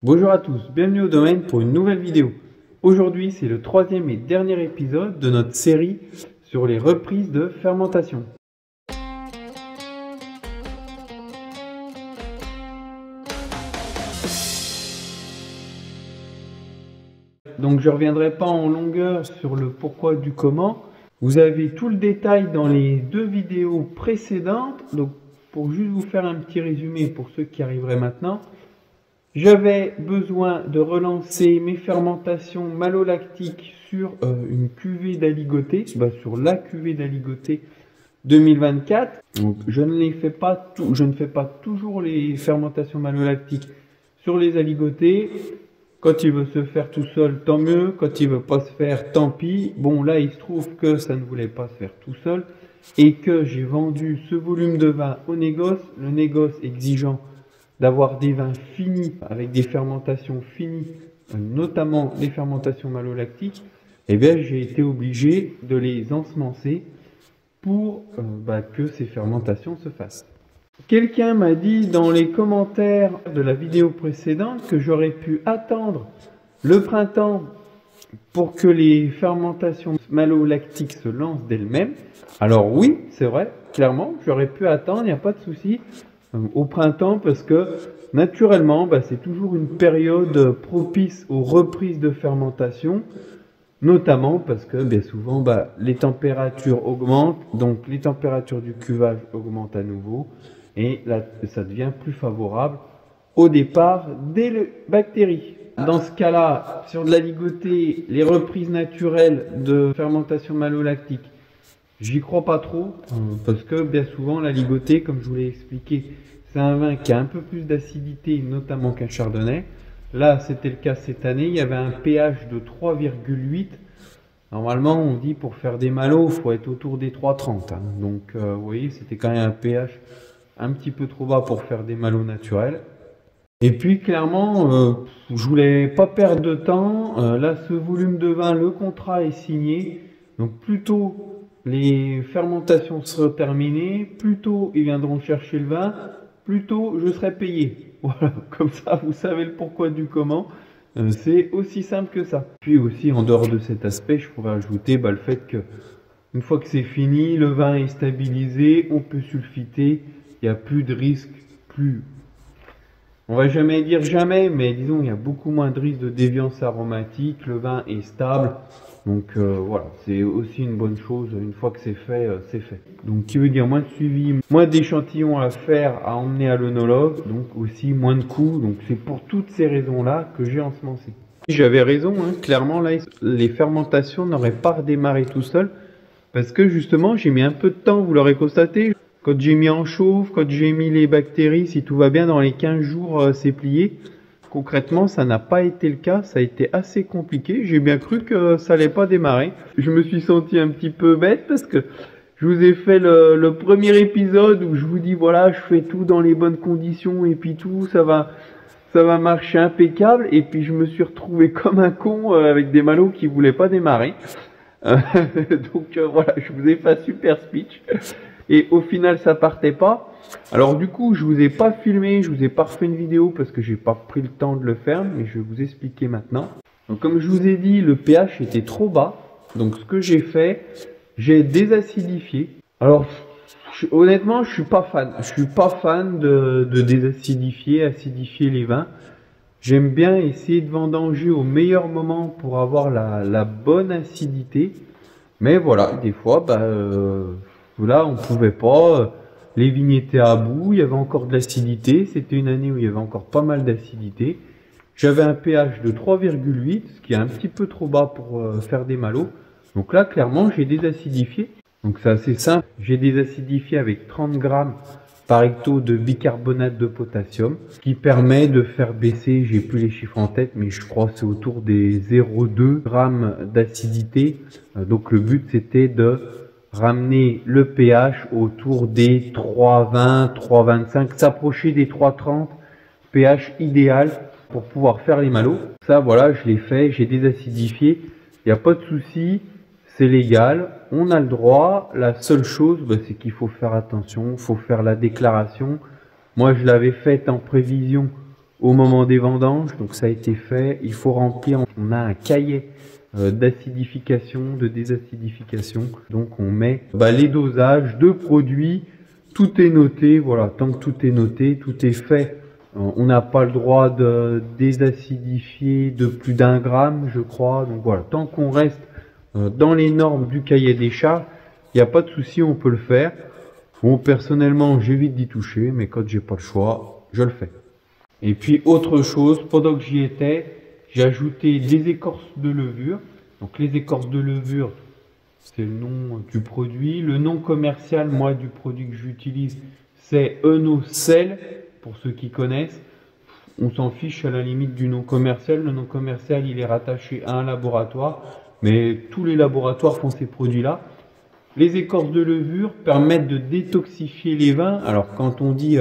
Bonjour à tous, bienvenue au domaine pour une nouvelle vidéo. Aujourd'hui, c'est le troisième et dernier épisode de notre série sur les reprises de fermentation. Donc je ne reviendrai pas en longueur sur le pourquoi du comment. Vous avez tout le détail dans les deux vidéos précédentes. Donc pour juste vous faire un petit résumé pour ceux qui arriveraient maintenant. J'avais besoin de relancer mes fermentations malolactiques sur une cuvée d'aligoté, sur la cuvée d'aligoté 2024. Donc, je ne fais pas toujours les fermentations malolactiques sur les aligotés. Quand il veut se faire tout seul, tant mieux. Quand il veut pas se faire, tant pis. Bon, là, il se trouve que ça ne voulait pas se faire tout seul et que j'ai vendu ce volume de vin au négoce. Le négoce exigeant d'avoir des vins finis, avec des fermentations finies, notamment les fermentations malolactiques, eh bien j'ai été obligé de les ensemencer pour que ces fermentations se fassent. Quelqu'un m'a dit dans les commentaires de la vidéo précédente que j'aurais pu attendre le printemps pour que les fermentations malolactiques se lancent d'elles-mêmes. Alors oui, c'est vrai, clairement, j'aurais pu attendre, il n'y a pas de souci, au printemps, parce que naturellement, c'est toujours une période propice aux reprises de fermentation, notamment parce que bien souvent, les températures augmentent, donc les températures du cuvage augmentent à nouveau, et là, ça devient plus favorable au départ des bactéries. Dans ce cas-là, sur de la ligotée, les reprises naturelles de fermentation malolactique, j'y crois pas trop, parce que bien souvent la ligotée, comme je vous l'ai expliqué, c'est un vin qui a un peu plus d'acidité, notamment qu'un chardonnay. Là, c'était le cas cette année, il y avait un pH de 3,8. Normalement, on dit pour faire des malots, il faut être autour des 3,30. Donc, vous voyez, c'était quand même un pH un petit peu trop bas pour faire des malots naturels. Et puis, clairement, je voulais pas perdre de temps. Là, ce volume de vin, le contrat est signé. Donc, plutôt les fermentations seront terminées, plus tôt ils viendront chercher le vin, plus tôt je serai payé. Voilà, comme ça vous savez le pourquoi du comment. C'est aussi simple que ça. Puis aussi, en dehors de cet aspect, je pourrais ajouter le fait que une fois que c'est fini, le vin est stabilisé, on peut sulfiter, il n'y a plus de risque, on va jamais dire jamais, mais disons il y a beaucoup moins de risques de déviance aromatique, le vin est stable. Donc voilà, c'est aussi une bonne chose, une fois que c'est fait, c'est fait. Donc qui veut dire moins de suivi, moins d'échantillons à faire, à emmener à l'œnologue, donc aussi moins de coûts. Donc c'est pour toutes ces raisons-là que j'ai ensemencé. J'avais raison, clairement là, les fermentations n'auraient pas redémarré tout seul, parce que justement j'ai mis un peu de temps, vous l'aurez constaté. Quand j'ai mis en chauffe, quand j'ai mis les bactéries, si tout va bien, dans les 15 jours, c'est plié. Concrètement, ça n'a pas été le cas, ça a été assez compliqué. J'ai bien cru que ça allait pas démarrer. Je me suis senti un petit peu bête parce que je vous ai fait le premier épisode où je vous dis voilà, je fais tout dans les bonnes conditions et puis tout, ça va marcher impeccable. Et puis je me suis retrouvé comme un con avec des malots qui voulaient pas démarrer. Donc voilà, je vous ai fait un super speech. Et au final, ça partait pas. Alors du coup, je vous ai pas filmé, je vous ai pas refait une vidéo parce que j'ai pas pris le temps de le faire, mais je vais vous expliquer maintenant. Donc comme je vous ai dit, le pH était trop bas. Donc ce que j'ai fait, j'ai désacidifié. Alors honnêtement, je suis pas fan. Je suis pas fan de désacidifier, acidifier les vins. J'aime bien essayer de vendanger au meilleur moment pour avoir la bonne acidité. Mais voilà, des fois, là, on pouvait pas, les vignes étaient à bout, il y avait encore de l'acidité, c'était une année où il y avait encore pas mal d'acidité. J'avais un pH de 3,8, ce qui est un petit peu trop bas pour faire des malots. Donc là, clairement, j'ai désacidifié. Donc c'est assez simple, j'ai désacidifié avec 30 grammes par hecto de bicarbonate de potassium, ce qui permet de faire baisser, j'ai plus les chiffres en tête, mais je crois que c'est autour des 0,2 grammes d'acidité. Donc le but, c'était de ramener le pH autour des 3,20, 3,25, s'approcher des 3,30, pH idéal pour pouvoir faire les malots. Ça, voilà, je l'ai fait, j'ai désacidifié, il n'y a pas de souci, c'est légal, on a le droit. La seule chose, c'est qu'il faut faire attention, il faut faire la déclaration. Moi, je l'avais faite en prévision au moment des vendanges. Donc ça a été fait. Il faut remplir. On a un cahier d'acidification, de désacidification. Donc on met les dosages de produits. Tout est noté. Voilà, tant que tout est noté, tout est fait. On n'a pas le droit de désacidifier de plus d'1 gramme, je crois. Donc voilà, tant qu'on reste dans les normes du cahier des charges, il n'y a pas de souci, on peut le faire. Bon, personnellement, j'évite d'y toucher, mais quand j'ai pas le choix, je le fais. Et puis, autre chose, pendant que j'y étais, j'ai ajouté des écorces de levure. Donc, les écorces de levure, c'est le nom du produit. Le nom commercial, moi, du produit que j'utilise, c'est Enocel, pour ceux qui connaissent. On s'en fiche à la limite du nom commercial. Le nom commercial, il est rattaché à un laboratoire, mais tous les laboratoires font ces produits-là. Les écorces de levure permettent de détoxifier les vins. Alors, quand on dit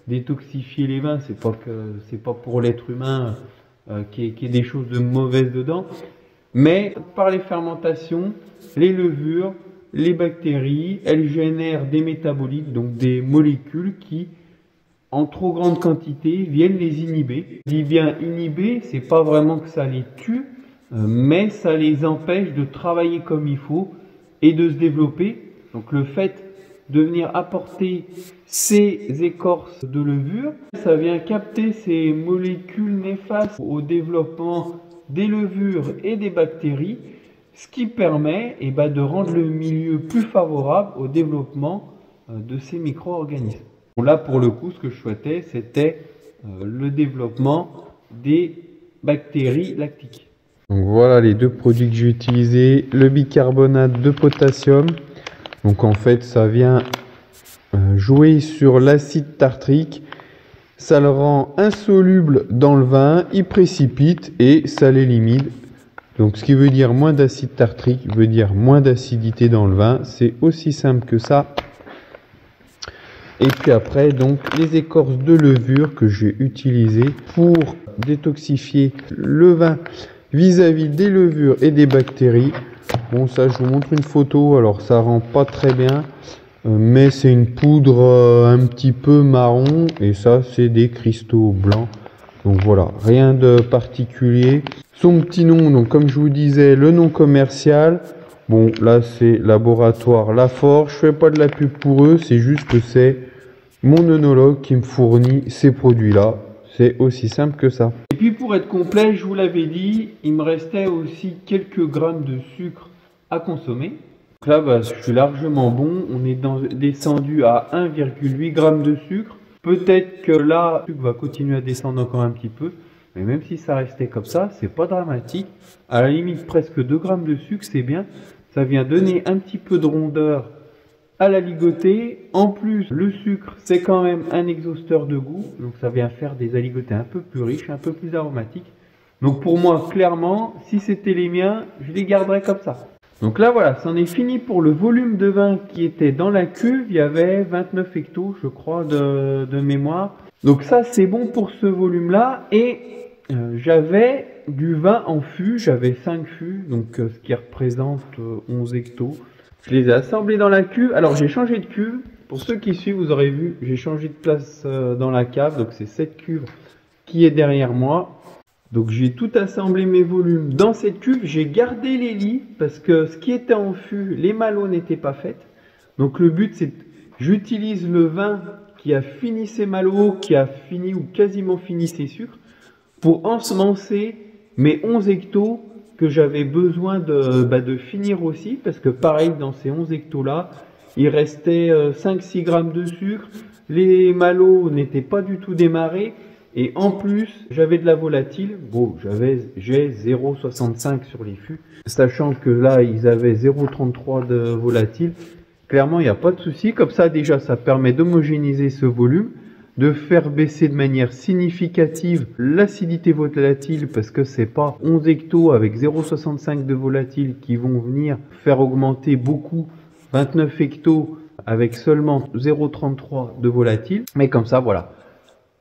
détoxifier les vins, c'est pas pour l'être humain qu'il y ait des choses de mauvaises dedans, mais par les fermentations, les levures, les bactéries, elles génèrent des métabolites, donc des molécules qui, en trop grande quantité, viennent les inhiber. Je dis bien inhiber, c'est pas vraiment que ça les tue, mais ça les empêche de travailler comme il faut et de se développer. Donc le fait de venir apporter ces écorces de levure, ça vient capter ces molécules néfastes au développement des levures et des bactéries, ce qui permet de rendre le milieu plus favorable au développement de ces micro-organismes. Bon, là, pour le coup, ce que je souhaitais, c'était le développement des bactéries lactiques. Donc voilà les deux produits que j'ai utilisés, le bicarbonate de potassium. Donc en fait, ça vient jouer sur l'acide tartrique. Ça le rend insoluble dans le vin, il précipite et ça l'élimine. Donc ce qui veut dire moins d'acide tartrique, veut dire moins d'acidité dans le vin. C'est aussi simple que ça. Et puis après, donc les écorces de levure que j'ai utilisées pour détoxifier le vin vis-à-vis des levures et des bactéries. Bon, ça, je vous montre une photo. Alors, ça rend pas très bien, mais c'est une poudre un petit peu marron. Et ça, c'est des cristaux blancs. Donc voilà, rien de particulier. Son petit nom, donc comme je vous disais, le nom commercial. Bon, là, c'est laboratoire Laforge. Je fais pas de la pub pour eux. C'est juste que c'est mon œnologue qui me fournit ces produits-là. C'est aussi simple que ça. Et puis pour être complet, je vous l'avais dit, il me restait aussi quelques grammes de sucre à consommer. Donc là, je suis largement bon. On est descendu à 1,8 g de sucre. Peut-être que là, le sucre va continuer à descendre encore un petit peu. Mais même si ça restait comme ça, c'est pas dramatique. À la limite, presque 2 g de sucre, c'est bien. Ça vient donner un petit peu de rondeur à la ligotée. En plus, le sucre, c'est quand même un exhausteur de goût. Donc ça vient faire des aligotés un peu plus riches, un peu plus aromatiques. Donc pour moi, clairement, si c'était les miens, je les garderais comme ça. Donc là, voilà, c'en est fini pour le volume de vin qui était dans la cuve. Il y avait 29 hectos, je crois, de mémoire. Donc ça, c'est bon pour ce volume-là. Et j'avais du vin en fût. J'avais 5 fûts, donc ce qui représente 11 hectos. Je les ai assemblés dans la cuve. Alors j'ai changé de cuve. Pour ceux qui suivent, vous aurez vu, j'ai changé de place dans la cave. Donc c'est cette cuve qui est derrière moi. Donc j'ai tout assemblé mes volumes dans cette cuve. J'ai gardé les lits parce que ce qui était en fût, les malots n'étaient pas faits. Donc le but c'est j'utilise le vin qui a fini ses malots, qui a fini ou quasiment fini ses sucres pour ensemencer mes 11 hectos que j'avais besoin de finir aussi, parce que pareil, dans ces 11 hectos là, il restait 5-6 grammes de sucre, les malots n'étaient pas du tout démarrés, et en plus, j'avais de la volatile. Bon, j'ai 0,65 sur les fûts, sachant que là, ils avaient 0,33 de volatile. Clairement, il n'y a pas de souci. Comme ça, déjà, ça permet d'homogénéiser ce volume, de faire baisser de manière significative l'acidité volatile, parce que c'est pas 11 hectos avec 0,65 de volatile qui vont venir faire augmenter beaucoup 29 hectos avec seulement 0,33 de volatile. Mais comme ça, voilà.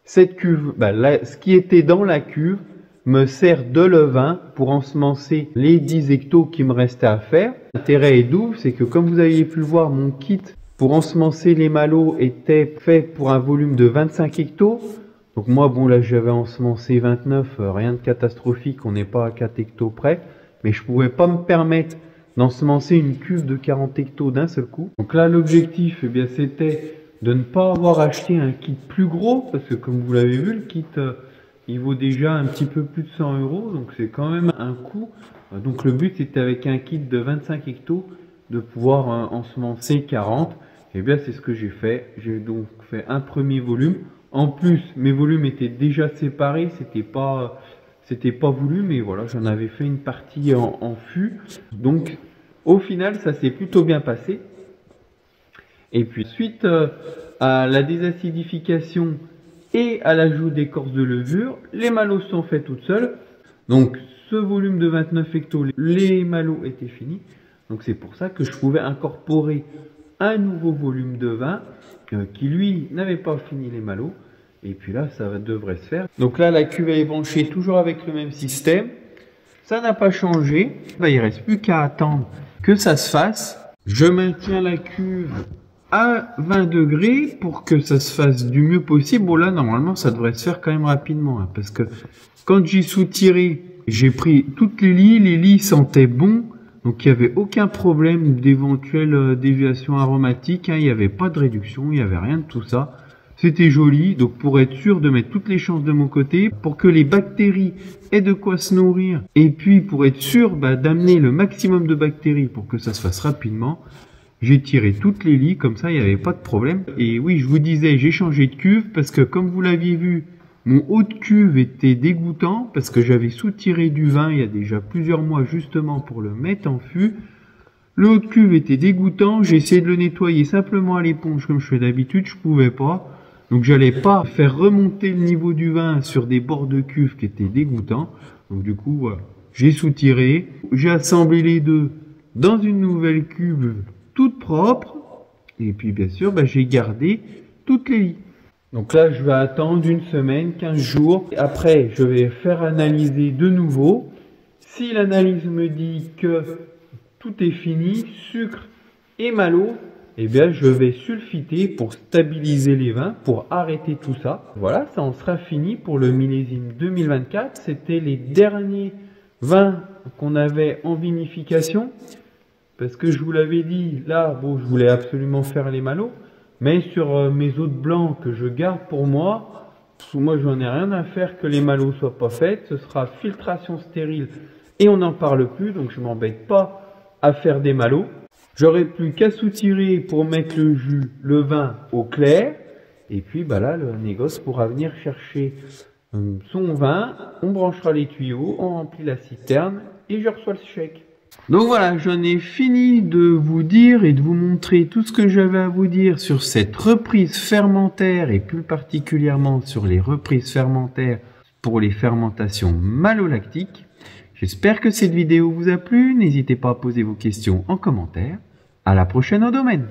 Cette cuve, ce qui était dans la cuve me sert de levain pour ensemencer les 10 hectos qui me restaient à faire. L'intérêt est double, c'est que comme vous avez pu le voir, mon kit pour ensemencer les malots était fait pour un volume de 25 hectos. Donc moi, bon là j'avais ensemencé 29, rien de catastrophique, on n'est pas à 4 hectos près, mais je pouvais pas me permettre d'ensemencer une cuve de 40 hectos d'un seul coup. Donc là l'objectif, eh bien c'était de ne pas avoir acheté un kit plus gros, parce que comme vous l'avez vu, le kit il vaut déjà un petit peu plus de 100 €, donc c'est quand même un coût. Donc le but c'était avec un kit de 25 hectos de pouvoir ensemencer 40. Et bien c'est ce que j'ai fait. J'ai donc fait un premier volume. En plus, mes volumes étaient déjà séparés, c'était pas voulu, mais voilà, j'en avais fait une partie en fût. Donc, au final, ça s'est plutôt bien passé. Et puis, suite à la désacidification et à l'ajout d'écorce de levure, les malots sont faits toutes seules. Donc, ce volume de 29 hectos, les malots étaient finis. Donc, c'est pour ça que je pouvais incorporer un nouveau volume de vin qui lui n'avait pas fini les malots, et puis là ça devrait se faire. Donc là la cuve est branchée toujours avec le même système, ça n'a pas changé. Là, il reste plus qu'à attendre que ça se fasse. Je maintiens la cuve à 20 degrés pour que ça se fasse du mieux possible. Bon là normalement ça devrait se faire quand même rapidement, hein, parce que quand j'ai soutiré, j'ai pris toutes les lits sentaient bon. Donc il n'y avait aucun problème d'éventuelle déviation aromatique, hein, il n'y avait pas de réduction, il n'y avait rien de tout ça. C'était joli, donc pour être sûr de mettre toutes les chances de mon côté, pour que les bactéries aient de quoi se nourrir, et puis pour être sûr d'amener le maximum de bactéries pour que ça se fasse rapidement, j'ai tiré toutes les lits, comme ça il n'y avait pas de problème. Et oui, je vous disais, j'ai changé de cuve, parce que comme vous l'aviez vu, mon haut de cuve était dégoûtant parce que j'avais soutiré du vin il y a déjà plusieurs mois justement pour le mettre en fût. Le haut de cuve était dégoûtant, j'ai essayé de le nettoyer simplement à l'éponge comme je fais d'habitude, je pouvais pas. Donc j'allais pas faire remonter le niveau du vin sur des bords de cuve qui étaient dégoûtants. Donc du coup, voilà, j'ai soutiré, j'ai assemblé les deux dans une nouvelle cuve toute propre. Et puis bien sûr, j'ai gardé toutes les lits. Donc là, je vais attendre une semaine, 15 jours. Après, je vais faire analyser de nouveau. Si l'analyse me dit que tout est fini, sucre et malo, eh bien, je vais sulfiter pour stabiliser les vins, pour arrêter tout ça. Voilà, ça en sera fini pour le millésime 2024. C'était les derniers vins qu'on avait en vinification. Parce que je vous l'avais dit, là, bon, je voulais absolument faire les malos. Mais sur mes autres blancs que je garde pour moi j'en ai rien à faire que les malots soient pas faits. Ce sera filtration stérile et on n'en parle plus, donc je m'embête pas à faire des malots. J'aurai plus qu'à soutirer pour mettre le jus, le vin au clair. Et puis là, le négoce pourra venir chercher son vin, on branchera les tuyaux, on remplit la citerne et je reçois le chèque. Donc voilà, j'en ai fini de vous dire et de vous montrer tout ce que j'avais à vous dire sur cette reprise fermentaire et plus particulièrement sur les reprises fermentaires pour les fermentations malolactiques. J'espère que cette vidéo vous a plu, n'hésitez pas à poser vos questions en commentaire. À la prochaine au domaine.